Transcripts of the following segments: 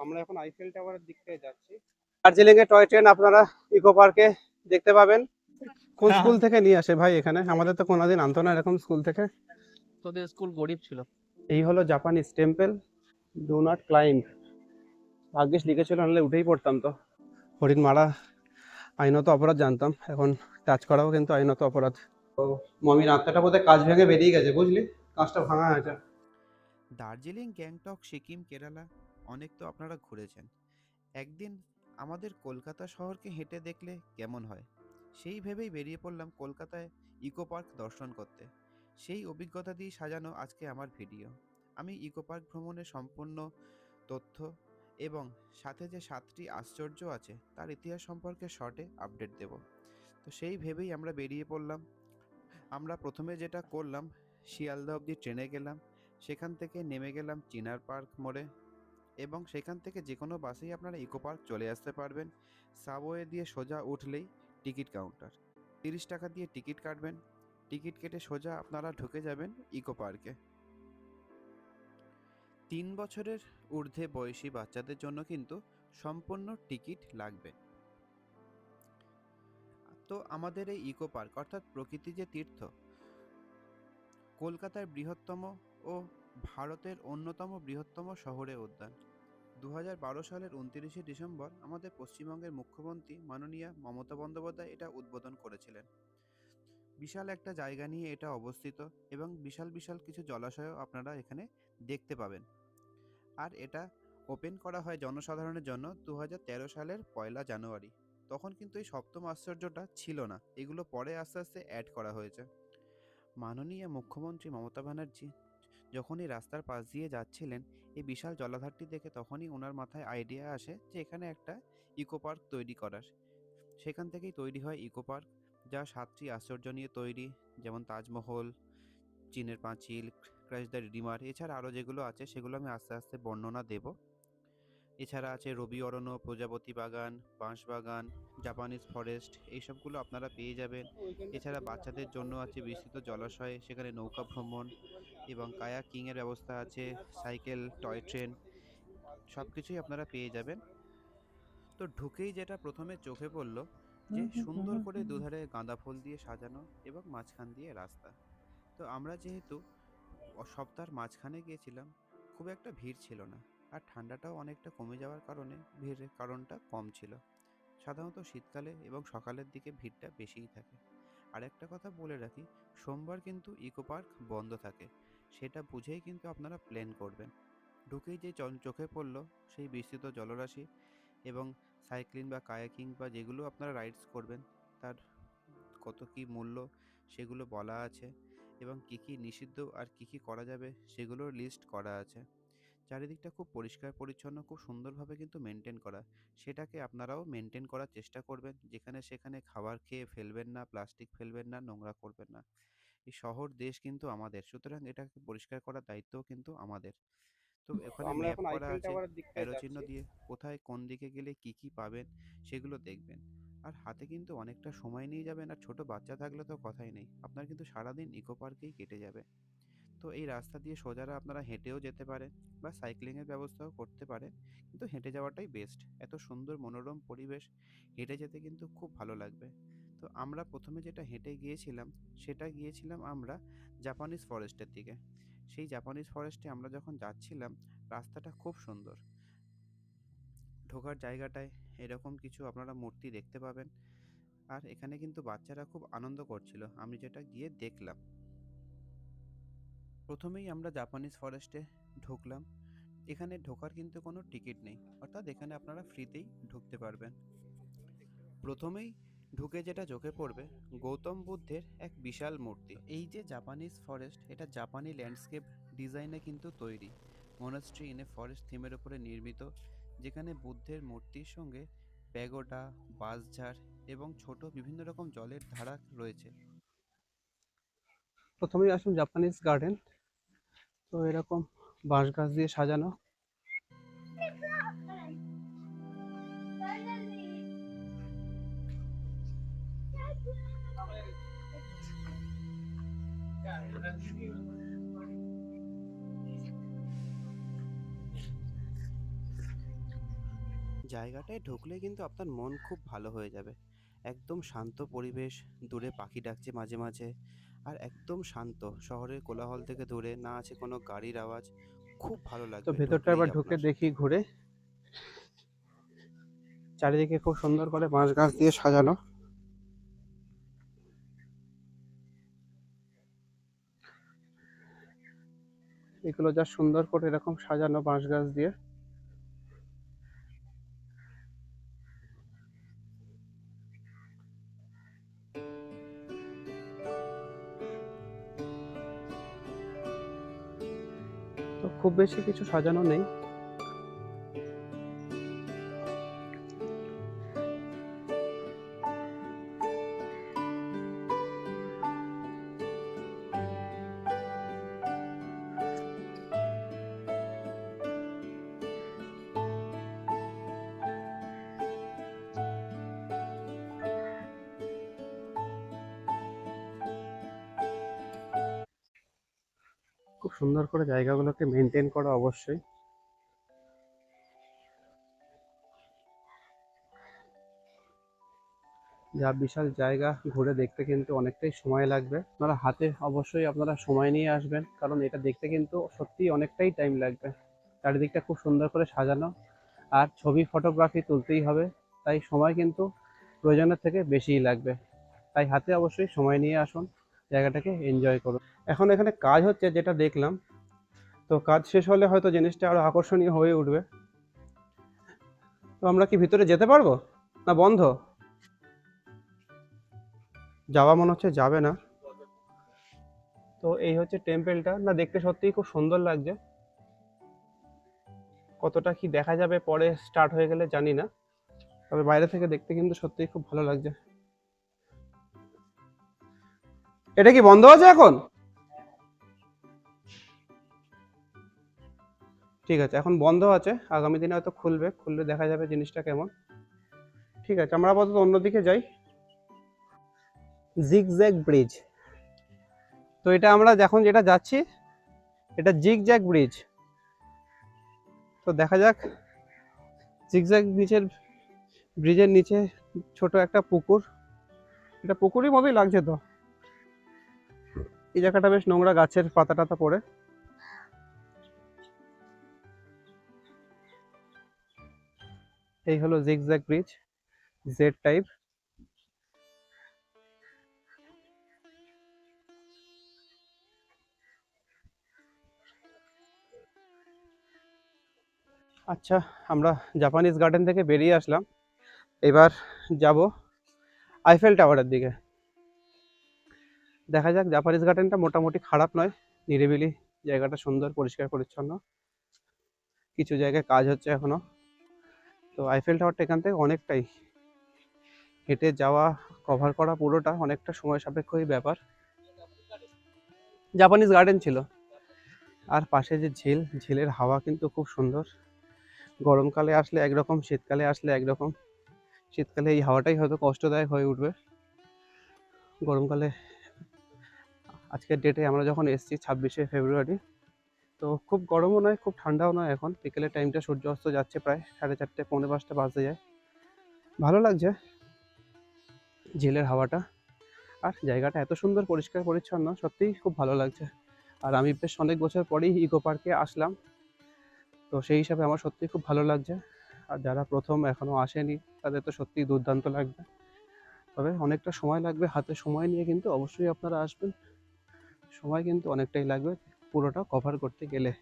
আমরা এখন আইফেল টাওয়ারের দিক থেকে যাচ্ছি। দার্জিলিং এ টয় ট্রেন আপনারা ইকো পার্কে দেখতে পাবেন। কোন স্কুল থেকে নিয়ে আসে ভাই এখানে? আমাদের তো কোনোদিন আনতো না এরকম স্কুল থেকে। তোদের স্কুল গরিব ছিল। এই হলো Japanese temple, do not climb. ভাগ্যিস লিখেছিল, নাহলে উঠেই পড়তাম। তো হরিণ মারা আইনত অপরাধ জানতাম, এখন টাচ করাও কিন্তু আইনত অপরাধ। তো মমির আত্মাটা বোধহয় কাজ ভেঙে বেরিয়ে গেছে, বুঝলি, কাজটা ভাঙা আছে। দার্জিলিং, গ্যাংটক, সিকিম, কেরালা অনেক তো আপনারা ঘুরেছেন। একদিন আমাদের কলকাতা শহরকে হেঁটে দেখলে কেমন হয়, সেই ভেবেই বেরিয়ে পড়লাম কলকাতায় ইকো পার্ক দর্শন করতে। সেই অভিজ্ঞতা দিয়ে সাজানো আজকে আমার ভিডিও। আমি ইকো পার্ক ভ্রমণের সম্পূর্ণ তথ্য এবং সাথে যে 7টি আশ্চর্য আছে তার ইতিহাস সম্পর্কে শর্টে আপডেট দেব। তো সেই ভেবেই আমরা বেরিয়ে পড়লাম। আমরা প্রথমে যেটা করলাম, শিয়ালদা অবধি ট্রেনে গেলাম, সেখান থেকে নেমে গেলাম চিনার পার্ক মোড়ে, এবং সেখান থেকে যে কোনো বাসেই আপনারা ইকো পার্ক চলে আসতে পারবেন। সাবওয়ে দিয়ে সোজা উঠলেই টিকিট কাউন্টার, 30 টাকা দিয়ে টিকিট কাটবেন। টিকিট কেটে সোজা আপনারা ঢুকে যাবেন ইকো পার্কে। 3 বছরের ঊর্ধ্বে বয়সী বাচ্চাদের জন্য কিন্তু সম্পূর্ণ টিকিট লাগবে। তো আমাদের এই ইকো পার্ক অর্থাৎ প্রকৃতি যে তীর্থ, কলকাতার বৃহত্তম ও ভারতের অন্যতম বৃহত্তম শহরে উদ্যান। 2012 সালের 29শে ডিসেম্বর আমাদের পশ্চিমবঙ্গের মুখ্যমন্ত্রী মাননীয়া মমতা বন্দ্যোপাধ্যায় এটা উদ্বোধন করেছিলেন। বিশাল একটা জায়গা নিয়ে এটা অবস্থিত এবং বিশাল বিশাল কিছু জলাশয়ও আপনারা এখানে দেখতে পাবেন। আর এটা ওপেন করা হয় জনসাধারণের জন্য 2013 সালের 1 জানুয়ারি। তখন কিন্তু এই সপ্তম আশ্চর্যটা ছিল না, এগুলো পরে আস্তে আস্তে অ্যাড করা হয়েছে। মাননীয় মুখ্যমন্ত্রী মমতা ব্যানার্জি যখনই রাস্তার পাশ দিয়ে যাচ্ছিলেন এই বিশাল জলাধারটি দেখে, তখনই ওনার মাথায় আইডিয়া আসে যে এখানে একটা ইকো পার্ক তৈরি করার। সেখান থেকেই তৈরি হয় ইকো পার্ক, যা 7টি আশ্চর্য নিয়ে তৈরি, যেমন তাজমহল, চীনের পাঁচিল, ক্রাশ দ্য রিডিমার, এছাড়া আরও যেগুলো আছে সেগুলো আমি আস্তে আস্তে বর্ণনা দেব। এছাড়া আছে রবি অরণ্য, প্রজাপতি বাগান, বাঁশ বাগান, জাপানিজ ফরেস্ট, এইসবগুলো আপনারা পেয়ে যাবেন। এছাড়া বাচ্চাদের জন্য আছে বিস্তৃত জলাশয়, সেখানে নৌকা ভ্রমণ এবং কায়াকিংয়ের ব্যবস্থা আছে, সাইকেল, টয় ট্রেন, সব কিছুই আপনারা পেয়ে যাবেন। তো ঢুকেই যেটা প্রথমে চোখে পড়লো, যে সুন্দর করে দুধারে গাঁদা ফুল দিয়ে সাজানো এবং মাঝখান দিয়ে রাস্তা। তো আমরা যেহেতু সপ্তাহের মাঝখানে গিয়েছিলাম, খুব একটা ভিড় ছিল না, আর ঠান্ডাটাও অনেকটা কমে যাওয়ার কারণে ভিড়ের কারণটা কম ছিল। সাধারণত শীতকালে এবং সকালের দিকে ভিড়টা বেশিই থাকে। আর একটা কথা বলে রাখি, সোমবার কিন্তু ইকো পার্ক বন্ধ থাকে, সেটা বুঝেই কিন্তু আপনারা প্ল্যান করবেন। ঢুকেই যে চোখে পড়লো সেই বিস্তৃত জলরাশি এবং সাইক্লিং বা কায়াকিং বা যেগুলো আপনারা রাইডস করবেন তার কত কি মূল্য সেগুলো বলা আছে, এবং কি কি নিষিদ্ধ আর কি কি করা যাবে সেগুলোর লিস্ট করা আছে। চারিদিকটা খুব পরিষ্কার পরিচ্ছন্ন, খুব সুন্দরভাবে কিন্তু মেনটেন করা। সেটাকে আপনারাও মেনটেন করার চেষ্টা করবেন, যেখানে সেখানে খাবার খেয়ে ফেলবেন না, প্লাস্টিক ফেলবেন না, নোংরা করবেন না। এই শহর দেশ কিন্তু আমাদের, সুতরাং এটাকে পরিষ্কার করার দায়িত্বও কিন্তু আমাদের। তো তো ওখানে আমরা ম্যাপ এখন করা আইফেল আছে, টাওয়ারের দিক থেকে অ্যারো চিহ্ন যাচ্ছি। দিয়ে কোথায় কোন দিকে গেলে কি কি পাবেন সেগুলো দেখবেন। আর হাতে কিন্তু অনেকটা সময় নিয়ে যাবেন, আর ছোট বাচ্চা থাকলে তো কথাই নেই, আপনার কিন্তু সারাদিন ইকো পার্কেই কেটে যাবে। তো এই রাস্তা দিয়ে সোজারা আপনারা হেঁটেও যেতে পারেন বা সাইক্লিংয়ের ব্যবস্থাও করতে পারেন, কিন্তু হেঁটে যাওয়াটাই বেস্ট। এত সুন্দর মনোরম পরিবেশ, হেঁটে যেতে কিন্তু খুব ভালো লাগবে। তো আমরা প্রথমে যেটা হেঁটে গিয়েছিলাম, সেটা গিয়েছিলাম আমরা জাপানিজ ফরেস্টের দিকে। সেই জাপানিজ ফরেস্টে আমরা যখন যাচ্ছিলাম, রাস্তাটা খুব সুন্দর। ঢোকার জায়গাটায় এরকম কিছু আপনারা মূর্তি দেখতে পাবেন, আর এখানে কিন্তু বাচ্চারা খুব আনন্দ করছিল, আমি যেটা গিয়ে দেখলাম। প্রথমেই আমরা জাপানিজ ফরেস্টে ঢুকলাম। এখানে ঢোকার কিন্তু কোনো টিকিট নেই, অর্থাৎ এখানে আপনারা ফ্রিতেই ঢুকতে পারবেন। প্রথমেই ঢুকে যেটা চোখে পড়বে, গৌতম বুদ্ধের এক বিশাল মূর্তি। এই যে জাপানিজ ফরেস্ট, এটা জাপানি ল্যান্ডস্কেপ ডিজাইনে কিন্তু তৈরি, মনাস্ট্রি ইন এ ফরেস্ট থিমের উপরে নির্মিত, যেখানে বুদ্ধের মূর্তির সঙ্গে প্যাগোডা, বাঁশঝাড় এবং ছোট বিভিন্ন রকম জলের ধারা রয়েছে। প্রথমেই আসুন জাপানিজ গার্ডেন। তো এরকম বাঁশ গাছ দিয়ে সাজানো। জায়গাটায় ঢুকলে কিন্তু আপনার মন খুব ভালো হয়ে যাবে। একদম শান্ত পরিবেশ, দূরে পাখি ডাকছে মাঝে মাঝে, আর একদম শান্ত, শহরের কোলাহল থেকে দূরে, না আছে কোনো গাড়ির আওয়াজ। খুব ভালো তো লাগবে ভেতরটা ঢুকলেই এবার ঢুকে আপনার। দেখি ঘুরে, চারিদিকে খুব সুন্দর করে বাঁশ গাছ দিয়ে সাজানো। এগুলো যা সুন্দর করে এরকম সাজানো বাঁশ গাছ দিয়ে। তো খুব বেশি কিছু সাজানো নেই। খুব সুন্দর করে জায়গাগুলোকে মেনটেন করা অবশ্যই। যা বিশাল জায়গা, ঘুরে দেখতে কিন্তু অনেকটাই সময় লাগবে। আপনারা হাতে অবশ্যই আপনারা সময় নিয়ে আসবেন, কারণ এটা দেখতে কিন্তু সত্যিই অনেকটাই টাইম লাগবে। চারিদিকটা খুব সুন্দর করে সাজানো, আর ছবি ফটোগ্রাফি তুলতেই হবে, তাই সময় কিন্তু প্রয়োজনের থেকে বেশিই লাগবে। তাই হাতে অবশ্যই সময় নিয়ে আসুন, জায়গাটাকে এনজয় করুন। এখন এখানে কাজ হচ্ছে যেটা দেখলাম, তো কাজ শেষ হলে হয়তো জিনিসটা আরো আকর্ষণীয় হয়ে উঠবে। তো আমরা কি ভিতরে যেতে পারবো, না বন্ধ? যাওয়া মনে হচ্ছে যাবে না। তো এই হচ্ছে টেম্পলটা, না দেখতে সত্যিই খুব সুন্দর লাগছে। কতটা কি দেখা যাবে পরে স্টার্ট হয়ে গেলে জানি না, তবে বাইরে থেকে দেখতে কিন্তু সত্যিই খুব ভালো লাগছে। এটা কি বন্ধ আছে এখন? ঠিক আছে, এখন বন্ধ আছে, আগামী দিনে হয়তো খুলবে, খুললে দেখা যাবে জিনিসটা কেমন। ঠিক আছে, আমরা আপাতত অন্যদিকে যাই। Zigzag bridge. তো এটা আমরা এখন যেটা যাচ্ছি, এটা জিগজ্যাগ ব্রিজ। তো দেখা যাক। জিগজ্যাগ ব্রিজের নিচে ছোট একটা পুকুর, এটা পুকুরের মতোই লাগছে। তো এই জায়গাটা বেশ নোংরা, গাছের পাতা টাতা পড়ে। এই হলো জিগজ্যাগ ব্রিজ, জেড টাইপ। আচ্ছা, আমরা জাপানিজ গার্ডেন থেকে বেরিয়ে আসলাম, এবার যাব আইফেল টাওয়ারের দিকে। দেখা যাক, জাপানিজ গার্ডেনটা মোটামুটি খারাপ নয়, নিরিবিলি জায়গাটা, সুন্দর পরিষ্কার পরিচ্ছন্ন। কিছু জায়গায় কাজ হচ্ছে এখনো। তো আইফেল টাওয়ারটা এখান থেকে অনেকটাই হেঁটে যাওয়া, কভার করা পুরোটা অনেকটা সময় সাপেক্ষই ব্যাপার। জাপানিজ গার্ডেন ছিল, আর পাশে যে ঝিল, ঝিলের হাওয়া কিন্তু খুব সুন্দর। গরমকালে আসলে একরকম, শীতকালে আসলে একরকম। শীতকালে এই হাওয়াটাই হয়তো কষ্টদায়ক হয়ে উঠবে। গরমকালে, আজকের ডেটে আমরা যখন এসেছি 26শে ফেব্রুয়ারি, তো খুব গরমও নয় খুব ঠান্ডাও নয়। এখন বিকেলের টাইমটা, সূর্য অস্ত যাচ্ছে, প্রায় 4:30 পৌনে 5টা বাজতে যায়। ভালো লাগছে ঝিলের হাওয়াটা, আর জায়গাটা এত সুন্দর পরিষ্কার পরিচ্ছন্ন, সত্যিই খুব ভালো লাগছে। আর আমি বেশ অনেক বছর পরেই ইকো পার্কে আসলাম, তো সেই হিসাবে আমার সত্যিই খুব ভালো লাগছে। আর যারা প্রথম এখনও আসেনি, তাদের তো সত্যিই দুর্দান্ত লাগবে। তবে অনেকটা সময় লাগবে, হাতে সময় নিয়ে কিন্তু অবশ্যই আপনারা আসবেন। সময় কিন্তু অনেকটাই লাগবে পুরোটা কভার করতে গেলে।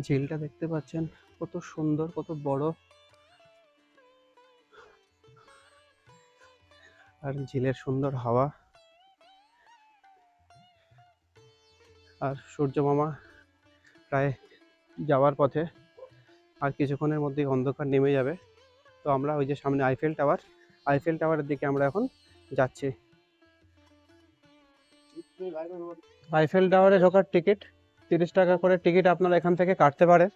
ঝিলটা দেখতে পাচ্ছেন কত সুন্দর, কত বড়। আর ঝিলের সুন্দর হাওয়া, আর সূর্য মামা প্রায় যাওয়ার পথে। আর কিছুক্ষণের মধ্যেই অন্ধকার নেমে যাবে। তো আমরা ওই যে সামনে আইফেল টাওয়ার, আইফেল টাওয়ারের দিকে আমরা এখন যাচ্ছি। আইফেল টাওয়ারে ঢোকার টিকিট 30 টাকা করে টিকিট, আপনারা এখান থেকে কাটতে পারেন।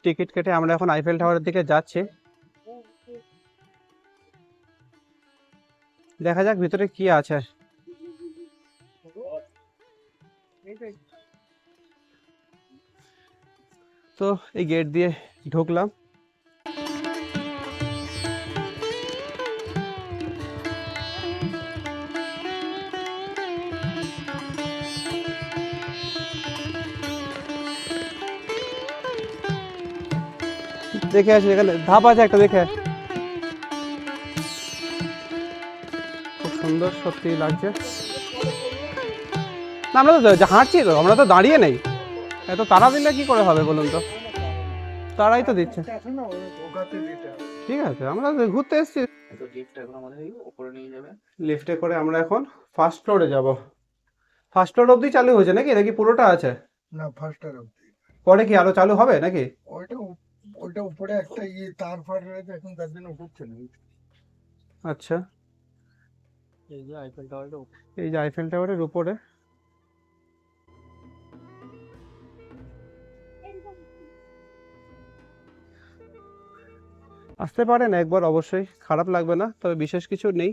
টিকিট কেটে আমরা এখন আইফেল টাওয়ারের দিকে যাচ্ছি। দেখা যাক ভিতরে কি আছে। তো এই গেট দিয়ে ঢুকলাম। দেখে আসি, এখানে ধাপ আছে একটা, দেখে খুব সুন্দর সত্যি লাগছে। না আমরা তো হাঁটছি, তো আমরা তো দাঁড়িয়ে নেই। এত তাড়া দিলে কি করে হবে বলুন তো? তারাই তো দিচ্ছে। ঠিক আছে, আমরা তো ঘুরতে এসেছি। লিফটে করে আমরা এখন ফার্স্ট ফ্লোরে যাব। ফার্স্ট ফ্লোর অবধি চালু হয়েছে নাকি, নাকি পুরোটা আছে? না, ফার্স্ট আর অব্দি। পরে কি আরো চালু হবে নাকি? ওইটা উপরে একটা তার ফার রয়েছে, এখন তার জন্য উঠছে না। আচ্ছা, এই যে আইফেল টাওয়ারটা এই যে আইফেল টাওয়ারের উপরে। আসতে পারেন একবার, অবশ্যই খারাপ লাগবে না, তবে বিশেষ কিছু নেই।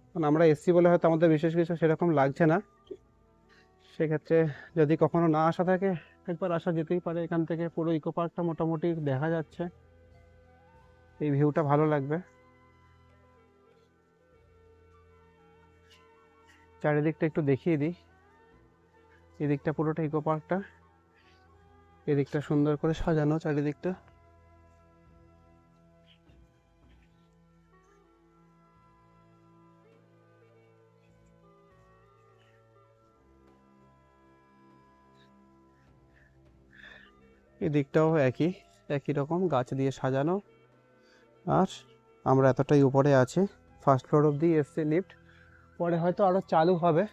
কারণ আমরা এসছি বলে হয়তো আমাদের বিশেষ কিছু সেরকম লাগছে না। সেক্ষেত্রে যদি কখনো না আসা থাকে, একবার আসা যেতেই পারে। এখান থেকে পুরো ইকো পার্কটা মোটামুটি দেখা যাচ্ছে, এই ভিউটা ভালো লাগবে। চারিদিকটা একটু দেখিয়ে দিই। এদিকটা পুরোটা ইকো পার্কটা, এদিকটা সুন্দর করে সাজানো চারিদিকটা। এদিকটাও একই একই রকম গাছ দিয়ে সাজানো। আর আমরা এতটাই উপরে আছি, ফার্স্ট ফ্লোর অবধি এসছে লিফট। পরে হয়তো আরও চালু হবে।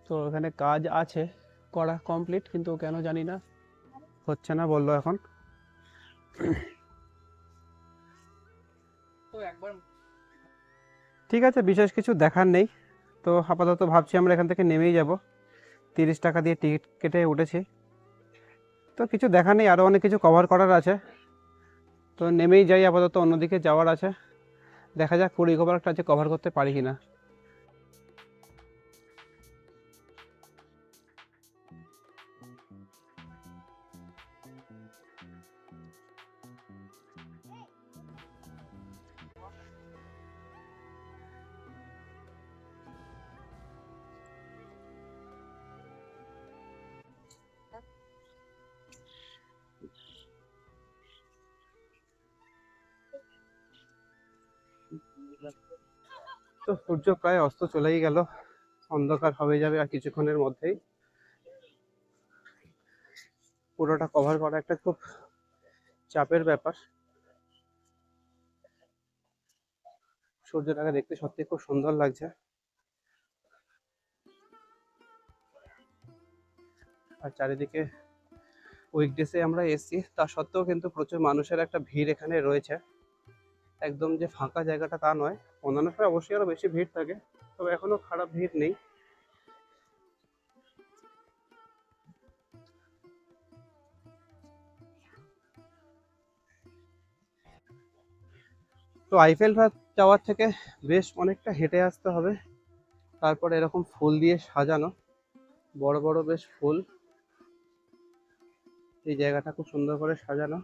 তো এখানে কাজ আছে, করা কমপ্লিট, কিন্তু কেন জানি না হচ্ছে না বললো এখন। তো একবার ঠিক আছে, বিশেষ কিছু দেখার নেই। তো আপাতত ভাবছি আমরা এখান থেকে নেমেই যাব। 30 টাকা দিয়ে টিকিট কেটে উঠেছি, তো কিছু দেখার নেই, আরও অনেক কিছু কভার করার আছে। তো নেমেই যাই, আপাতত অন্যদিকে যাওয়ার আছে। দেখা যাক পুরো ইকো পার্কটা আছে কভার করতে পারি কিনা। তো সূর্য প্রায় অস্ত চলেই গেল, অন্ধকার হয়ে যাবে আর কিছুক্ষণের মধ্যেই। পুরোটা কভার করা একটা খুব চাপের ব্যাপার। সূর্যটাকে দেখতে সত্যি খুব সুন্দর লাগছে। আর চারিদিকে উইকডেসে আমরা এসছি, তা সত্ত্বেও কিন্তু প্রচুর মানুষের একটা ভিড় এখানে রয়েছে। একদম যে ফাঁকা জায়গাটা তা নয়, অন্যান্য সময় অবশ্যই আরো বেশি ভিড় থাকে, তবে এখনো খারাপ ভিড় নেই। তো আইফেল টাওয়ার থেকে বেশ অনেকটা হেঁটে আসতে হবে। তারপরে এরকম ফুল দিয়ে সাজানো, বড় বড় বেশ ফুল, এই জায়গাটা খুব সুন্দর করে সাজানো।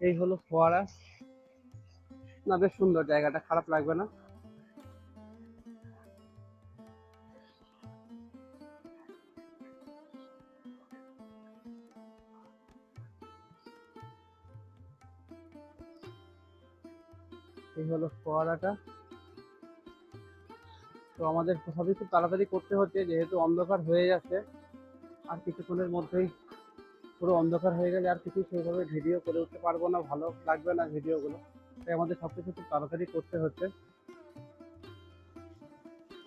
এই হলো ফোয়ারা। না, বেশ সুন্দর জায়গাটা, খারাপ লাগবে না। এই হলো ফোয়ারাটা। তো আমাদের সবই খুব তাড়াতাড়ি করতে হচ্ছে, যেহেতু অন্ধকার হয়ে যাচ্ছে। আর কিছুক্ষণের মধ্যেই পুরো অন্ধকার হয়ে গেলে আর কিছু সেইভাবে ভিডিও করে উঠতে পারবো না, ভালো লাগবে না ভিডিওগুলো, তাই আমাদের সবকিছু খুব তাড়াতাড়ি করতে হচ্ছে।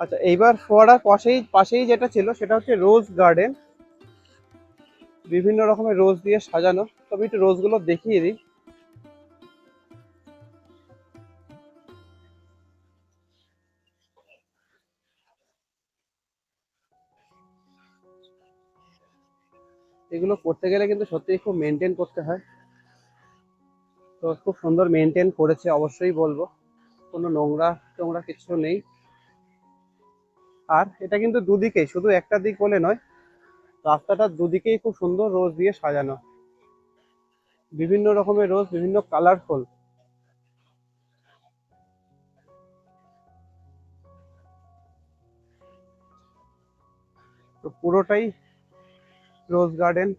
আচ্ছা, এইবার ফোয়ারার পাশেই যেটা ছিল সেটা হচ্ছে রোজ গার্ডেন, বিভিন্ন রকমের রোজ দিয়ে সাজানো। তবে একটু রোজগুলো দেখিয়ে দিই। এগুলো করতে গেলে কিন্তু সত্যিই খুব মেনটেন করতে হয়, তো খুব সুন্দর মেনটেন করেছে অবশ্যই বলবো, কোনো নোংরা টোংরা কিছু নেই। আর এটা কিন্তু দুদিকেই, শুধু একটা দিক বলে নয়, রাস্তাটার দুদিকেই খুব সুন্দর রোজ দিয়ে সাজানো, বিভিন্ন রকমের রোজ, বিভিন্ন কালারফুল। তো পুরোটাই রোজ গার্ডেন,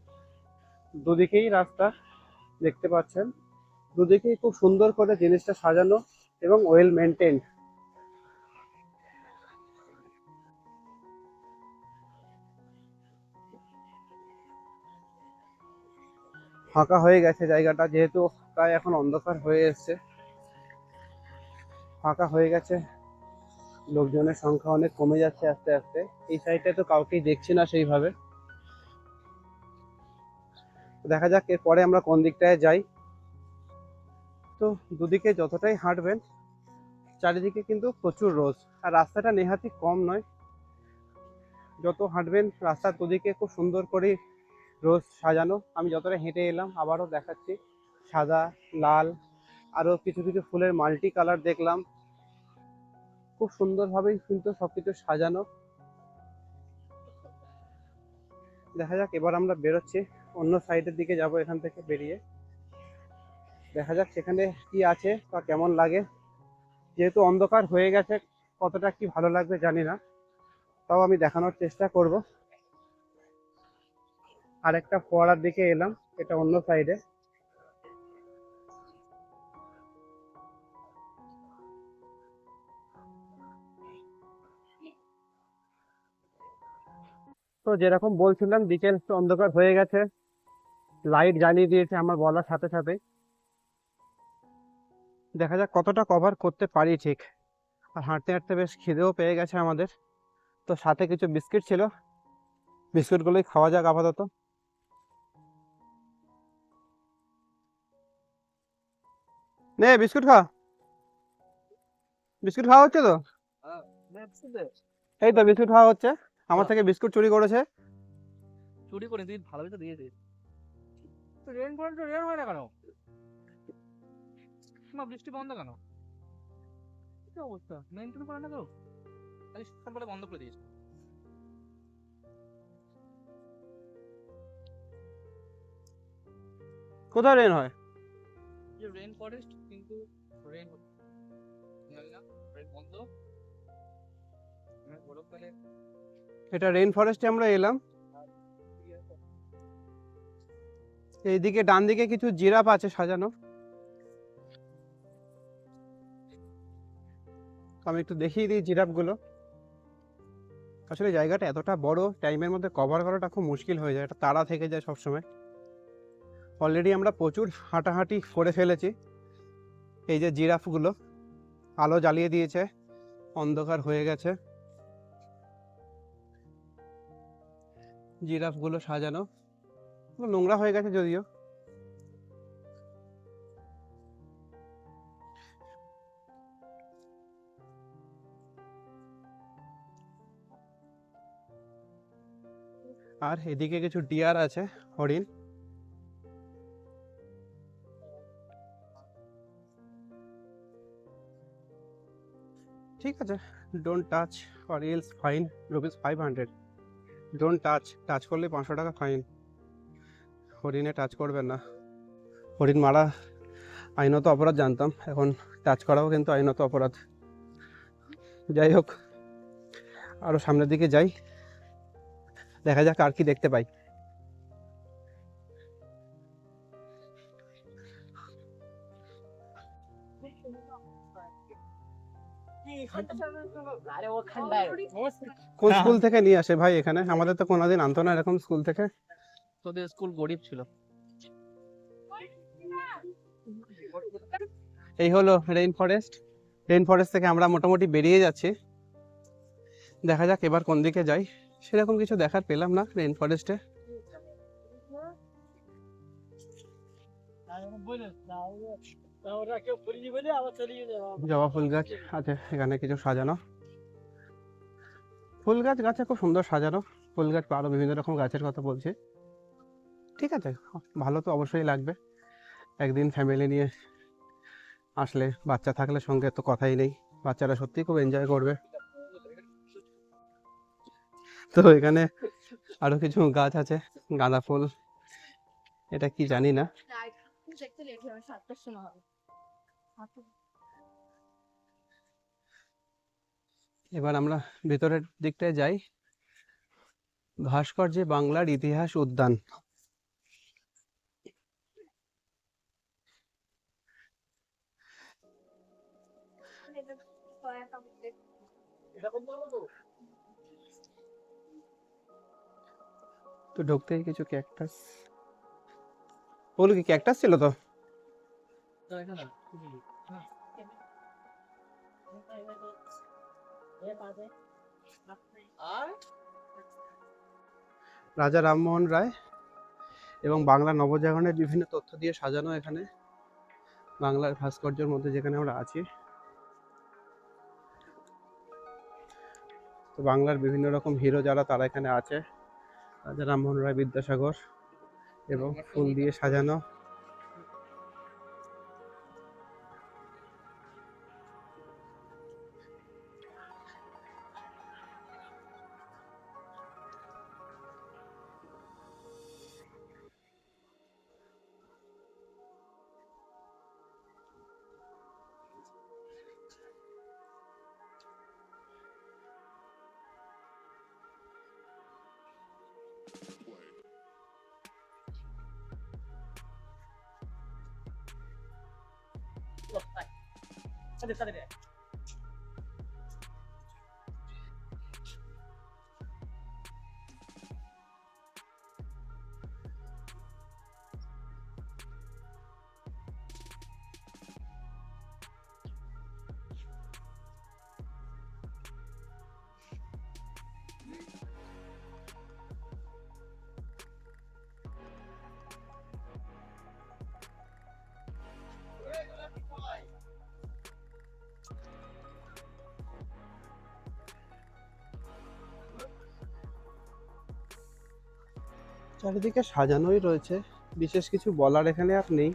দুদিকেই রাস্তা দেখতে পাচ্ছেন, দুদিকেই খুব সুন্দর করে জিনিসটা সাজানো এবং ওয়েল মেনটেন। ফাঁকা হয়ে গেছে জায়গাটা, যেহেতু প্রায় এখন অন্ধকার হয়ে এসছে, ফাঁকা হয়ে গেছে, লোকজনের সংখ্যা অনেক কমে যাচ্ছে আস্তে আস্তে। এই সাইডে তো কাউকেই দেখছি না সেইভাবে। দেখা যাক এরপরে আমরা কোন দিকটায় যাই। তো দুদিকে যতটাই হাঁটবেন, চারিদিকে কিন্তু প্রচুর রোজ, আর রাস্তাটা নেহাতি কম নয়। যত হাঁটবেন রাস্তার দুদিকে খুব সুন্দর করে রোজ সাজানো। আমি যতটা হেঁটে এলাম আবারও দেখাচ্ছি, সাদা, লাল, আরও কিছু কিছু ফুলের মাল্টি কালার দেখলাম। খুব সুন্দরভাবেই কিন্তু সবকিছু সাজানো। দেখা যাক, এবার আমরা বেরোচ্ছি, অন্য সাইডের দিকে যাব। এখান থেকে বেরিয়ে দেখা যাক সেখানে কি আছে বা কেমন লাগে। যেহেতু অন্ধকার হয়ে গেছে, কতটা কি ভালো লাগবে জানি না, তাও আমি দেখানোর চেষ্টা করব। আরেকটা ফোয়ারার দিকে এলাম, এটা অন্য সাইডে। তো যেরকম বলছিলাম, বিকেল একটু অন্ধকার হয়ে গেছে, লাইট জ্বালিয়ে দিয়েছে আমার বলার সাথে সাথে। দেখা যাক কতটা কভার করতে পারি ঠিক। আর হাঁটতে হাঁটতে বেশ খিদেও পেয়ে গেছে আমাদের, তো সাথে কিছু বিস্কিট ছিল, বিস্কুটগুলোই খাওয়া যাক আপাতত। নে বিস্কুট খা, বিস্কুট খাওয়া হচ্ছে তো? এই তো বিস্কুট খাওয়া হচ্ছে। আমার থেকে বিস্কুট চুরি করেছে। চুরি করে তুই ভালো তো দিয়েছিস। তো রেন করে তো রেন হয় না কেন? না বৃষ্টি বন্ধ কেন? কি অবস্থা, মেনটেন করে না কেউ? খালি সকালবেলা বন্ধ করে দিয়েছে। কোথায় রেন হয়? যে রেন ফরেস্ট, কিন্তু রেন জানি না, রেন বন্ধ। গরমকালে এটা রেন ফরেস্টে আমরা এলাম। এইদিকে ডান দিকে কিছু জিরাফ আছে সাজানো, আমি একটু দেখিয়ে দিই জিরাফগুলো। আসলে জায়গাটা এতটা বড়, টাইমের মধ্যে কভার করাটা খুব মুশকিল হয়ে যায়, এটা তাড়া থেকে যায় সবসময়। অলরেডি আমরা প্রচুর হাঁটাহাঁটি করে ফেলেছি। এই যে জিরাফগুলো, আলো জ্বালিয়ে দিয়েছে, অন্ধকার হয়ে গেছে, জিরাফগুলো সাজানো, নোংরা হয়ে গেছে যদিও। আর এদিকে কিছু ডিয়ার আছে, হরিণ। ঠিক আছে, don't touch or else fine ₹500। Don't touch, touch করলে 500 টাকা ফাইন। হরিণে টাচ করবেন না, হরিণ মারা আইনত অপরাধ জানতাম, এখন টাচ করাও কিন্তু আইনত অপরাধ। যাই হোক, আরও সামনের দিকে যাই, দেখা যাক আর কি দেখতে পাই। কোন স্কুল থেকে নিয়ে আসে ভাই এখানে? আমাদের তো কোনোদিন আনতো না এরকম স্কুল থেকে। তোদের স্কুল গরিব ছিল। এই হলো রেইন ফরেস্ট। রেইন ফরেস্ট থেকে আমরা মোটামুটি বেরিয়ে যাচ্ছি। দেখা যাক এবার কোন দিকে যাই। সেরকম কিছু দেখার পেলাম না রেইন ফরেস্টে। জবা ফুল গাছ আছে এখানে কিছু সাজানো। ফুল গাছ গাছে খুব সুন্দর সাজানো। ফুল গাছ বা আরো বিভিন্ন রকম গাছের কথা বলছে। ঠিক আছে, ভালো তো অবশ্যই লাগবে। একদিন ফ্যামিলি নিয়ে আসলে, বাচ্চা থাকলে সঙ্গে তো কথাই নেই, বাচ্চারা সত্যিই খুব এনজয় করবে। তো এখানে আরো কিছু গাছ আছে, গাঁদা ফুল, এটা কি জানি না। এবার আমরা ভেতরের দিকটায় যাই। ভাস্কর্যে বাংলার ইতিহাস উদ্যান। তো ঢুকতেই কিছু ক্যাকটাস, ফুল কি ক্যাকটাস ছিল তো? রাজা রামমোহন রায় এবং বাংলা নবজাগরণের বিভিন্ন তথ্য দিয়ে সাজানো এখানে বাংলার ভাস্কর্যের মধ্যে যেখানে আমরা আছি। তো বাংলার বিভিন্ন রকম হিরো যারা তারা এখানে আছে, রাজা রামমোহন রায়, বিদ্যাসাগর, এবং ফুল দিয়ে সাজানো। চারিদিকে সাজানোই রয়েছে, বিশেষ কিছু বলার এখানে আর নেই।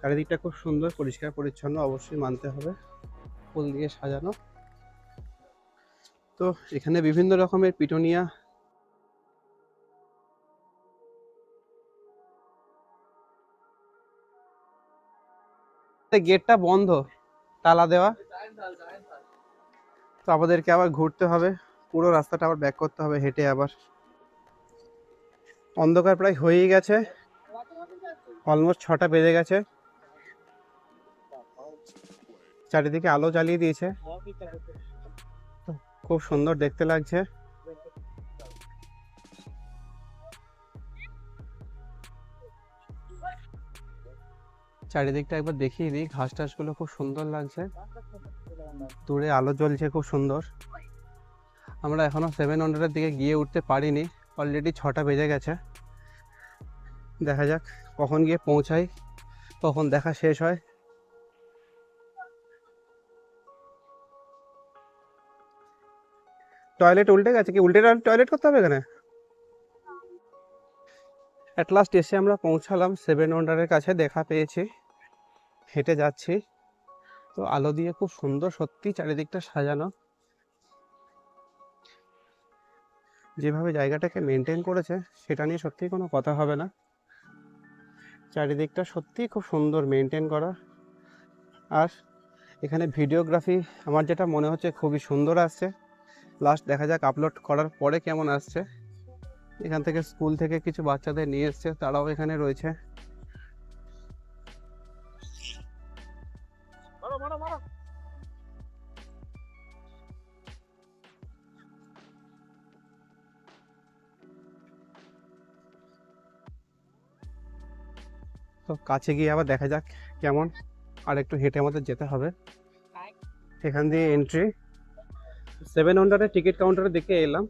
চারিদিকটা খুব সুন্দর, পরিষ্কার পরিচ্ছন্ন, অবশ্যই মানতে হবে, ফুল দিয়ে সাজানো। তো এখানে বিভিন্ন রকমের পিটুনিয়া, গেটটা বন্ধ, তালা দেওয়া। তো আমাদেরকে আবার ঘুরতে হবে, পুরো রাস্তাটা আবার ব্যাক করতে হবে হেঁটে। আবার অন্ধকার প্রায় হয়েই গেছে, অলমোস্ট 6টা বেজে গেছে। চারিদিকে আলো জ্বালিয়ে দিয়েছে, খুব সুন্দর দেখতে লাগছে। চারিদিকটা একবার দেখিয়ে দিই, ঘাস টাস গুলো খুব সুন্দর লাগছে, দূরে আলো জ্বলছে খুব সুন্দর। আমরা এখনো 700-এর দিকে গিয়ে উঠতে পারিনি, অলরেডি 6টা বেজে গেছে। দেখা যাক কখন গিয়ে পৌঁছাই, কখন দেখা শেষ হয়। টয়লেট উল্টে গেছে কি? উল্টে টয়লেট করতে হবে এখানে? অ্যাট লাস্ট এসে আমরা পৌঁছালাম 700-এর কাছে, দেখা পেয়েছি, হেঁটে যাচ্ছি। তো আলো দিয়ে খুব সুন্দর সত্যি চারিদিকটা সাজানো। যেভাবে জায়গাটাকে মেনটেন করেছে সেটা নিয়ে সত্যিই কোনো কথা হবে না। চারিদিকটা সত্যিই খুব সুন্দর মেনটেন করা। আর এখানে ভিডিওগ্রাফি আমার যেটা মনে হচ্ছে খুবই সুন্দর আসছে। লাস্ট দেখা যাক আপলোড করার পরে কেমন আসছে। এখান থেকে স্কুল থেকে কিছু বাচ্চাদের নিয়ে এসছে, তারাও এখানে রয়েছে। তো কাছে গিয়ে আবার দেখা যাক কেমন, আর একটু হেঁটে আমাদের যেতে হবে। এখান দিয়ে এন্ট্রি 700 টিকিট কাউন্টারে দেখে এলাম।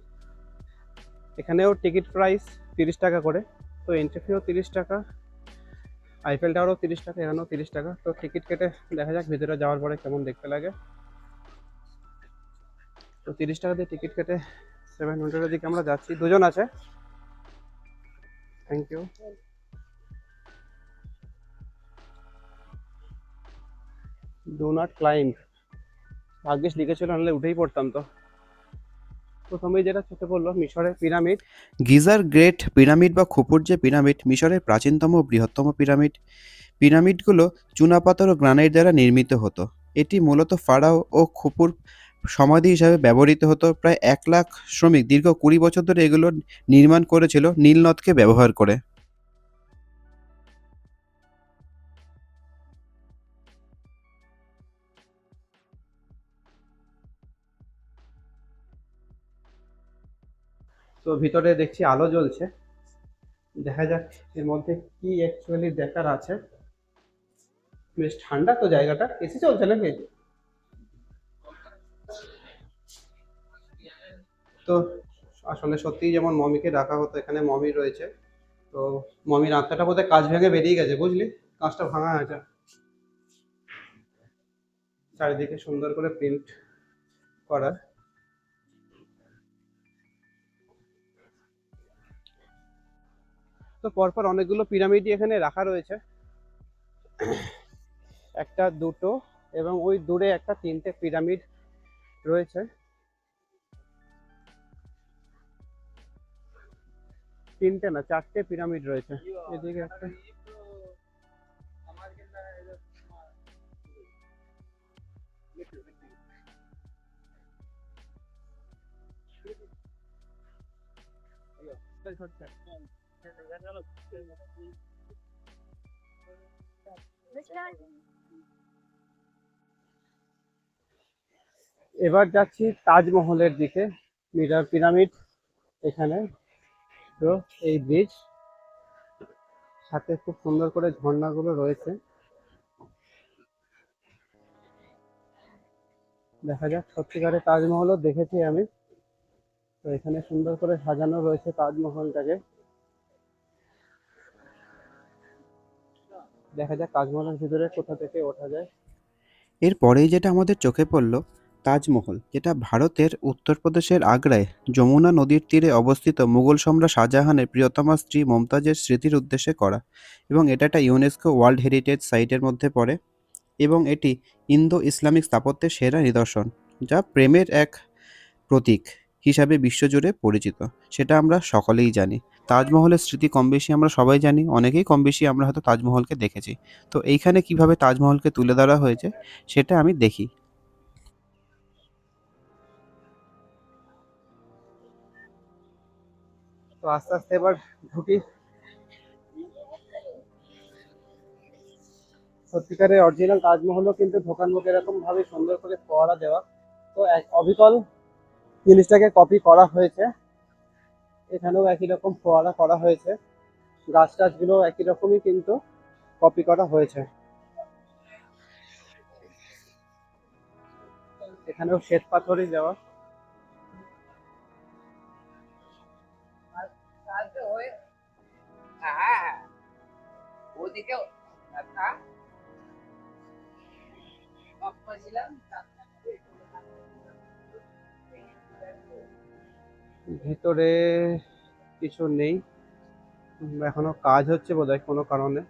এখানেও টিকিট প্রাইস 30 টাকা করে, তো এন্ট্রি ফিও 30 টাকা, আইফেল টাওয়ারও 30 টাকা, এখানেও 30 টাকা। তো টিকিট কেটে দেখা যাক ভিতরে যাওয়ার পরে কেমন দেখতে লাগে। তো 30 টাকা দিয়ে টিকিট কেটে 700-এর দিকে আমরা যাচ্ছি, দুজন আছে। Thank you. Do not climb, ভাগ্যিস লিখেছিল, নাহলে উঠেই পড়তাম। তো প্রথমেই যেটা চোখে পড়লো মিশরের পিরামিড। গিজার গ্রেট পিরামিড বা খুপুর যে পিরামিড মিশরের প্রাচীনতম ও বৃহত্তম পিরামিড। পিরামিডগুলো চুনাপাথর ও গ্রানাইট দ্বারা নির্মিত হতো। এটি মূলত ফারাও ও খুপুর সমাধি হিসাবে ব্যবহৃত হতো। প্রায় 1 লাখ শ্রমিক দীর্ঘ 20 বছর ধরে এগুলো নির্মাণ করেছিল নীল নদকে ব্যবহার করে। তো ভিতরে দেখছি আলো জ্বলছে, দেখা যাক এর মধ্যে কি অ্যাকচুয়ালি দেখার আছে। বেশ ঠান্ডা তো জায়গাটা, এসি চলছে নাকি? তো আসলে সত্যিই যেমন মমিকে রাখা হতো, এখানে মমি রয়েছে। তো মমির আত্মাটা বোধহয় কাঁচ ভেঙে বেরিয়ে গেছে, বুঝলি, কাঁচটা ভাঙা আছে। চারিদিকে সুন্দর করে প্রিন্ট করা। তো পরপর অনেকগুলো পিরামিডই এখানে রাখা রয়েছে, একটা দুটো এবং ওই দূরে একটা 3টে পিরামিড রয়েছে। 3টে না 4টে পিরামিড রয়েছে, এদিকে একটা। এবার যাচ্ছি তাজমহলের দিকে। পিরামিড এখানে, তো এই ব্রিজ সাথে খুব সুন্দর করে ঝর্ণাগুলো রয়েছে। দেখা যাক, সত্যিকারে তাজমহলও দেখেছি আমি। তো এখানে সুন্দর করে সাজানো রয়েছে তাজমহলটাকে। দেখা যাক তাজমহলের ভিতরে কোথা থেকে ওঠা যায়। এরপরেই যেটা আমাদের চোখে পড়ল তাজমহল, যেটা ভারতের উত্তরপ্রদেশের আগ্রায় যমুনা নদীর তীরে অবস্থিত মুঘল সম্রাট শাহজাহানের প্রিয়তমা স্ত্রী মমতাজের স্মৃতির উদ্দেশ্যে করা, এবং এটা একটা ইউনেস্কো ওয়ার্ল্ড হেরিটেজ সাইটের মধ্যে পড়ে, এবং এটি ইন্দো ইসলামিক স্থাপত্যের সেরা নিদর্শন, যা প্রেমের এক প্রতীক হিসাবে বিশ্বজুড়ে পরিচিত। সেটা আমরা সকলেই জানি। তাজমহলের স্মৃতি কম বেশি আমরা সবাই জানি, অনেকেই কম বেশি আমরা হয়তো তাজমহলকে দেখেছি। তো এইখানে কিভাবে তাজমহলকে তুলে ধরা হয়েছে সেটা আমি দেখি। তো আস্তে আস্তে এবার ঢুকি। সত্যিকারের অরিজিনাল তাজমহলও কিন্তু ঢোকার মুখে এরকম ভাবে সুন্দর করে ফোয়ারা দেওয়া। তো অবিকল জিনিসটাকে কপি করা হয়েছে, এখানেও একই রকম ফোয়ারা করা হয়েছে, গাছ টাছগুলো একই রকমই কিন্তু কপি করা হয়েছে। এখানেও শ্বেত পাথরই দেওয়া। ভেতরে কিছু নেই, এখনো কাজ হচ্ছে বোধহয় কোনো কারণে,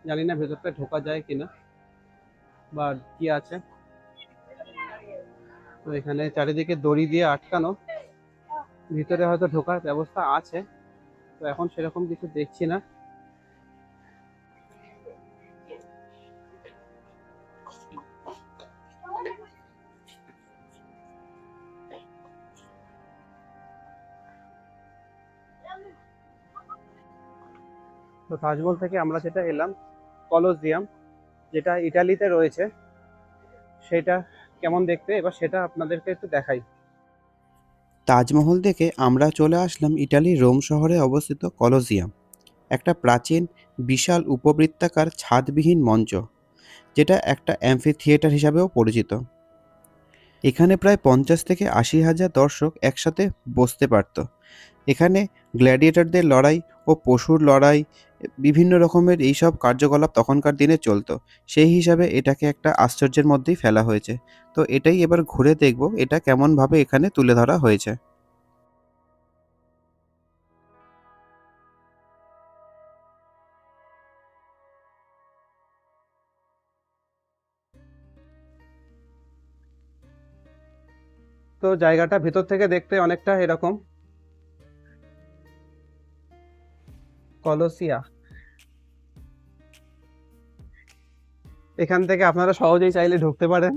জানি না ভেতরটা ঢোকা যায় কিনা বা কি আছে। তো এখানে চারিদিকে দড়ি দিয়ে আটকানো, ভিতরে হয়তো ঢোকার ব্যবস্থা আছে, তো এখন সেরকম কিছু দেখছি না। তো তাজমহল থেকে আমরা যেটা এলাম কলোসিয়াম, যেটা ইটালিতে রয়েছে, সেটা কেমন দেখতে এবার সেটা আপনাদেরকে একটু দেখাই। তাজমহল থেকে আমরা চলে আসলাম ইটালির রোম শহরে অবস্থিত কলোসিয়াম। একটা প্রাচীন বিশাল উপবৃত্তাকার ছাদবিহীন মঞ্চ, যেটা একটা অ্যাম্ফি থিয়েটার হিসাবেও পরিচিত। এখানে প্রায় 50 থেকে 80,000 দর্শক একসাথে বসতে পারত। এখানে গ্ল্যাডিয়েটরদের লড়াই ও পশুর লড়াই, বিভিন্ন রকমের এইসব কার্যকলাপ তখনকার দিনে চলতো। সেই হিসাবে এটাকে একটা আশ্চর্যের মধ্যেই ফেলা হয়েছে। তো এটাই এবার ঘুরে দেখব এটা কেমনভাবে এখানে তুলে ধরা হয়েছে। তো জায়গাটা ভেতর থেকে দেখতে অনেকটা এরকম কলোসিয়া। এখান থেকে আপনারা সহজেই চাইলে ঢুকতে পারেন।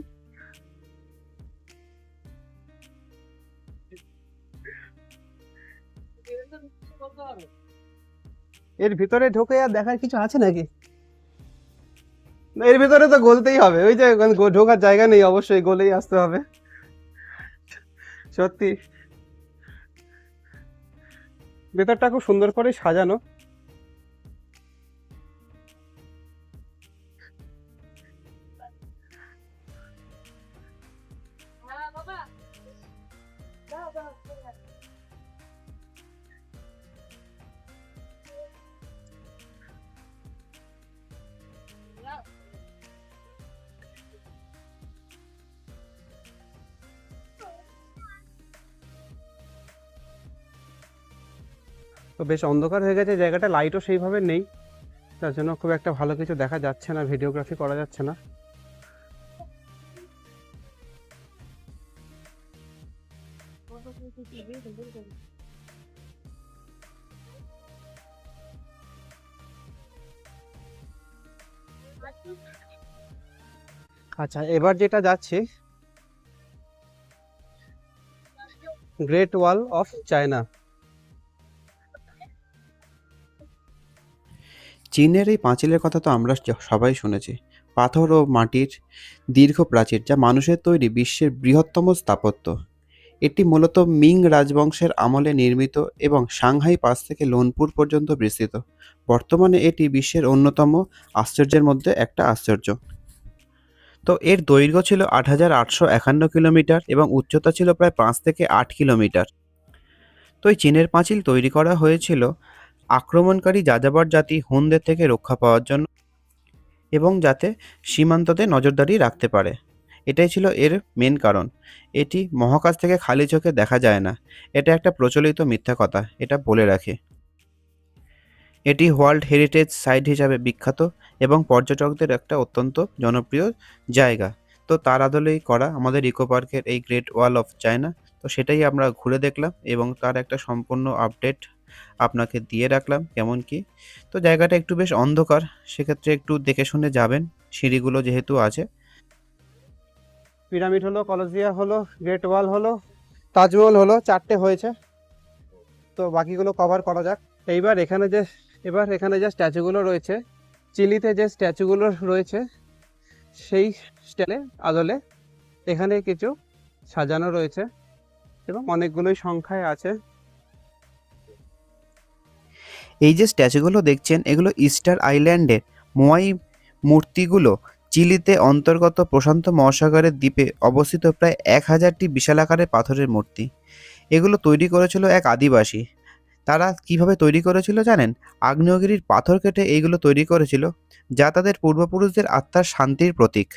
এর ভিতরে ঢুকে আর দেখার কিছু আছে নাকি? না, এর ভিতরে তো গলতেই হবে, ওই যে ঢোকার জায়গা নেই, অবশ্যই গলেই আসতে হবে। সত্যি ভেতরটা খুব সুন্দর করে সাজানো। তো বেশ অন্ধকার হয়ে গেছে জায়গাটা, লাইটও সেইভাবে নেই, তার জন্য খুব একটা ভালো কিছু দেখা যাচ্ছে না, ভিডিওগ্রাফি করা যাচ্ছে না। আচ্ছা, এবার যেটা যাচ্ছে গ্রেট ওয়াল অফ চায়না। চীনের এই পাঁচিলের কথা তো আমরা সবাই শুনেছি। পাথর ও মাটির দীর্ঘ প্রাচীর, যা মানুষের তৈরি বিশ্বের বৃহত্তম স্থাপত্য। এটি মূলত মিং রাজবংশের আমলে নির্মিত এবং সাংহাই পাস থেকে লোনপুর পর্যন্ত বিস্তৃত। বর্তমানে এটি বিশ্বের অন্যতম আশ্চর্যের মধ্যে একটা আশ্চর্য। তো এর দৈর্ঘ্য ছিল 8,851 কিলোমিটার এবং উচ্চতা ছিল প্রায় 5 থেকে 8 কিলোমিটার। তো এই চীনের পাঁচিল তৈরি করা হয়েছিল আক্রমণকারী যাযাবর জাতি হুনদের থেকে রক্ষা পাওয়ার জন্য এবং যাতে সীমান্ততে নজরদারি রাখতে পারে। এটাই ছিল এর মেন কারণ। এটি মহাকাশ থেকে খালি চোখে দেখা যায় না, এটা একটা প্রচলিত মিথ্যা কথা, এটা বলে রাখি। এটি ওয়ার্ল্ড হেরিটেজ সাইট হিসাবে বিখ্যাত এবং পর্যটকদের একটা অত্যন্ত জনপ্রিয় জায়গা। তো তার আদলেই করা আমাদের ইকো পার্কের এই গ্রেট ওয়াল অফ চায়না। তো সেটাই আমরা ঘুরে দেখলাম এবং তার একটা সম্পূর্ণ আপডেট আপনাকে দিয়ে রাখলাম কেমন কি। তো জায়গাটা একটু বেশ অন্ধকার, সেক্ষেত্রে একটু দেখে শুনে যাবেন, সিঁড়িগুলো যেহেতু আছে। পিরামিড হলো, কলোসিয়া হলো, গ্রেট ওয়াল হলো, তাজমহল হলো, 4টে হয়েছে। তো বাকিগুলো কভার করা যাক। এবার এখানে যে স্ট্যাচুগুলো রয়েছে, চিলিতে যে স্ট্যাচুগুলো রয়েছে সেই স্টাইলে আদলে এখানে কিছু সাজানো রয়েছে এবং অনেকগুলোই সংখ্যায় আছে। এই যে স্ট্যাচুগুলো দেখছেন, এগুলো ইস্টার আইল্যান্ডের মোয়াই মূর্তিগুলো চিলিতে অন্তর্গত প্রশান্ত মহাসাগরের দ্বীপে অবস্থিত প্রায় 1000টি বিশাল আকারের পাথরের মূর্তি। এগুলো তৈরি করেছিল এক আদিবাসী। তারা কিভাবে তৈরি করেছিল জানেন? আগ্নেয়গিরির পাথর কেটে এইগুলো তৈরি করেছিল, যা তাদের পূর্বপুরুষদের আত্মার শান্তির প্রতীক।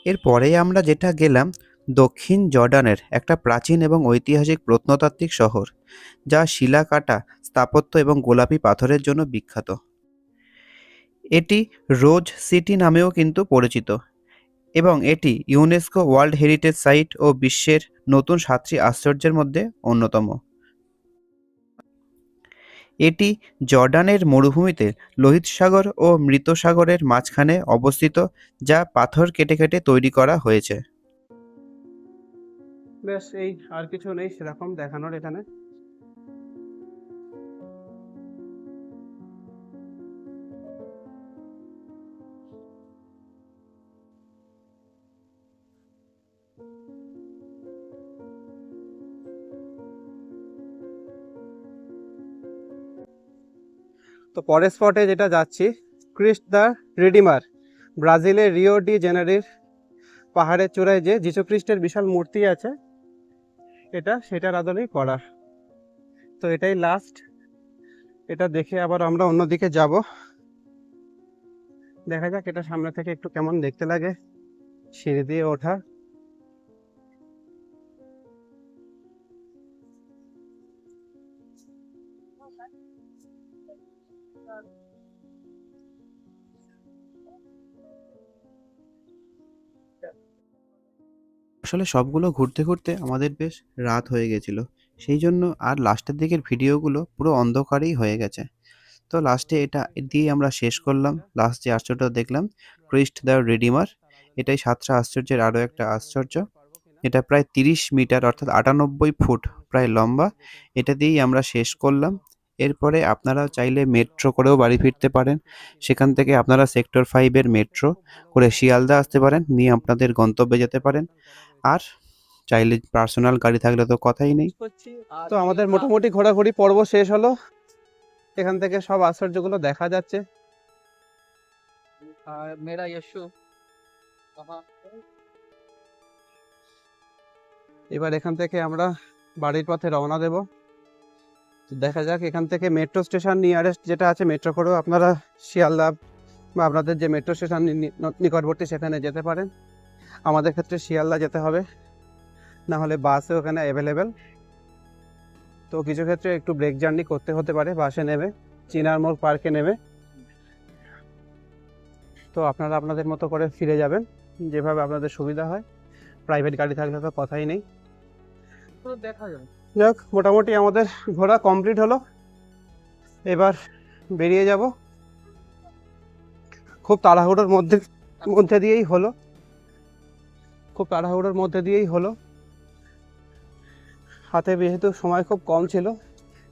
এরপরেই আমরা যেটা গেলাম দক্ষিণ জর্ডানের একটা প্রাচীন এবং ঐতিহাসিক প্রত্নতাত্ত্বিক শহর, যা শিলাকাটা স্থাপত্য এবং গোলাপি পাথরের জন্য বিখ্যাত। এটি রোজ সিটি নামেও কিন্তু পরিচিত এবং এটি ইউনেস্কো ওয়ার্ল্ড হেরিটেজ সাইট ও বিশ্বের নতুন 7টি আশ্চর্যের মধ্যে অন্যতম। এটি জর্ডানের মরুভূমিতে লোহিত সাগর ও মৃত সাগরের মাঝখানে অবস্থিত, যা পাথর কেটে কেটে তৈরি করা হয়েছে। বেশ, এই আর কিছু নেই সেরকম দেখানোর এখানে। তো পরের স্পটে যেটা যাচ্ছি, ক্রিস্ট দ্য রিডিমার, ব্রাজিলের রিও ডি জেনারির পাহাড়ের চূড়ায় যে যীশু খ্রিস্টের বিশাল মূর্তি আছে, সেটার আদলেই করা। তো এটাই লাস্ট, এটা দেখে আবার আমরা অন্যদিকে যাব। দেখা যাক এটা সামনে থেকে একটু কেমন দেখতে লাগে, সিঁড়ি দিয়ে ওঠা। আসলে সবগুলো ঘুরতে ঘুরতে আমাদের বেশ রাত হয়ে গেছিল, সেই জন্য আর লাস্টের দিকের ভিডিওগুলো পুরো অন্ধকারেই হয়ে গেছে। তো লাস্টে এটা দিয়ে আমরা শেষ করলাম। লাস্ট যে আশ্চর্যটা দেখলাম, ক্রিস্ট দ্য রিডিমার, এটাই সাতটা আশ্চর্যের আরও একটা আশ্চর্য। এটা প্রায় 30 মিটার অর্থাৎ 98 ফুট প্রায় লম্বা। এটা দিয়েই আমরা শেষ করলাম। এরপরে আপনারা চাইলে মেট্রো করেও বাড়ি ফিরতে পারেন। সেখান থেকে আপনারা সেক্টর 5-এর মেট্রো করে শিয়ালদা আসতে পারেন, নিয়ে আপনাদের গন্তব্যে যেতে পারেন। আর চাইলে পার্সোনাল গাড়ি থাকলে তো কথাই নেই। তো আমাদের মোটামুটি ঘোরাঘুরি পর্ব শেষ হলো। এখান থেকে সব আশ্চর্যগুলো দেখা যাচ্ছে। মেরা यशु এবার এখান থেকে আমরা বাড়ির পথে রওনা দেব। তো দেখা যাক, এখান থেকে মেট্রো স্টেশন নিয়ারেস্ট যেটা আছে, মেট্রো করেও আপনারা শিয়ালদা বা আপনাদের যে মেট্রো স্টেশন নিকটবর্তী সেখানে যেতে পারেন। আমাদের ক্ষেত্রে শিয়ালদা যেতে হবে, না হলে বাসও ওখানে অ্যাভেলেবেল। তো কিছু ক্ষেত্রে একটু ব্রেক জার্নি করতে হতে পারে বাসে নেমে, চিনার মোড় পার্কে নেমে। তো আপনারা আপনাদের মতো করে ফিরে যাবেন, যেভাবে আপনাদের সুবিধা হয়। প্রাইভেট গাড়ি থাকলে তো কথাই নেই। পুরো দেখা যাবে। যাক, মোটামুটি আমাদের ঘোরা কমপ্লিট হলো। এবার বেরিয়ে যাব। খুব তাড়াহুড়োর মধ্যে দিয়েই হলো, খুব তাড়াহুড়োর মধ্যে দিয়েই হলো। হাতে যেহেতু সময় খুব কম ছিল।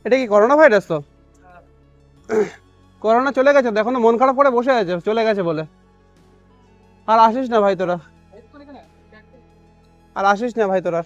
এটা কি করোনা ভাইরাস? তো করোনা চলে গেছে, দেখো না, মন খারাপ করে বসে আছে চলে গেছে বলে। আর আসিস না ভাই তোরা, আর আসিস না ভাই তোরা।